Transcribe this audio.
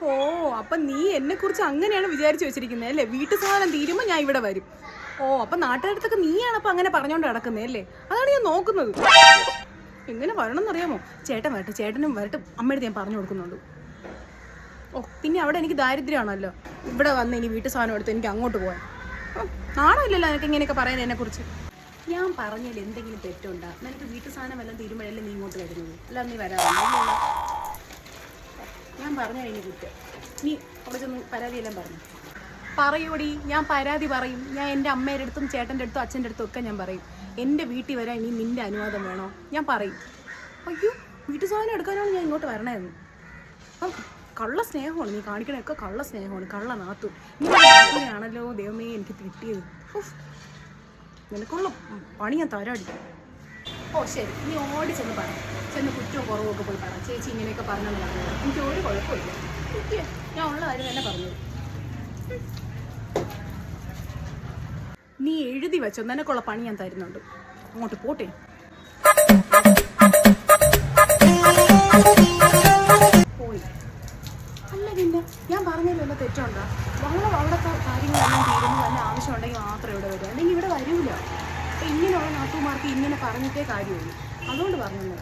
ഓ, അപ്പൊ നീ എന്നെ കുറിച്ച് അങ്ങനെയാണ് വിചാരിച്ചു വെച്ചിരിക്കുന്നത് അല്ലേ? വീട്ടു സാധനം തീരുമ്പോൾ ഞാൻ ഇവിടെ വരും. ഓ, അപ്പൊ നാട്ടുകാരത്തൊക്കെ നീയാണ് അപ്പൊ അങ്ങനെ പറഞ്ഞോണ്ട് നടക്കുന്നത് അല്ലേ? അതാണ് ഞാൻ നോക്കുന്നത്. എങ്ങനെ വരണമെന്നറിയാമോ? ചേട്ടൻ വരട്ടെ, ചേട്ടനും വരട്ടെ, അമ്മയുടെ ഞാൻ പറഞ്ഞു കൊടുക്കുന്നുണ്ട്. ഓ, പിന്നെ അവിടെ എനിക്ക് ദാരിദ്ര്യമാണല്ലോ. ഇവിടെ വന്ന് ഇനി വീട്ടു സാധനം എടുത്ത് എനിക്ക് അങ്ങോട്ട് പോകാൻ നാണമില്ലല്ലോ എനിക്ക് ഇങ്ങനെയൊക്കെ പറയാൻ എന്നെ കുറിച്ച്. ഞാൻ പറഞ്ഞാൽ എന്തെങ്കിലും തെറ്റുണ്ടോ? നിനക്ക് വീട്ടു സാധനം എല്ലാം തീരുമ്പോഴല്ലേ നീ ഇങ്ങോട്ട് വരുന്നത്? അല്ല നീ വരാറില്ല. ഞാൻ പറഞ്ഞ ഇനി കുറ്റം. നീ അവിടെ ചെന്ന് പരാതിയെല്ലാം പറഞ്ഞു പറയൂടി. ഞാൻ പരാതി പറയും. ഞാൻ എൻ്റെ അമ്മയുടെ അടുത്തും ചേട്ടൻ്റെ അടുത്തും അച്ഛൻ്റെ അടുത്തും ഒക്കെ ഞാൻ പറയും. എൻ്റെ വീട്ടിൽ വരാൻ ഇനി നിൻ്റെ അനുവാദം വേണോ? ഞാൻ പറയും. അയ്യോ, വീട്ടു സാധനം എടുക്കാനാണ് ഞാൻ ഇങ്ങോട്ട് വരണമായിരുന്നു. അപ്പം കള്ള സ്നേഹമാണ് നീ കാണിക്കണൊക്കെ. കള്ള സ്നേഹമാണ്, കള്ള നാത്തു. ഇങ്ങനെയാണല്ലോ ദൈവമേ എനിക്ക് കിട്ടിയത്. നിനക്കുള്ള പണി ഞാൻ തരാടി. ഓ ശരി, നീ ഓടി ചെന്ന് പറ. ചെന്ന് കുറ്റവും കുറവും ഒക്കെ പോയി പറ. ചേച്ചി ഇങ്ങനെയൊക്കെ പറഞ്ഞെന്ന് പറഞ്ഞത് എനിക്ക് ഒരു കുഴപ്പമില്ല. ഞാൻ ഉള്ള കാര്യം തന്നെ പറഞ്ഞത്. നീ എഴുതി വെച്ചോ, നിനക്കുള്ള പണി ഞാൻ തരുന്നുണ്ട്. അങ്ങോട്ട് പോട്ടെ. പോയി. അല്ല പിന്നെ ഞാൻ പറഞ്ഞതിൽ വല്ല തെറ്റുണ്ടോ? അവിടുത്തെ കാര്യങ്ങളെല്ലാം തീരുന്നു. വല്ല ആവശ്യമുണ്ടെങ്കിൽ മാത്രമേ ഇവിടെ വരൂ, അല്ലെങ്കിൽ ഇവിടെ വരൂല. അപ്പം ഇങ്ങനെയുള്ള നാട്ടുമാർക്ക് ഇങ്ങനെ പറഞ്ഞിട്ടേ കാര്യമുള്ളൂ. അതുകൊണ്ട് പറഞ്ഞത്.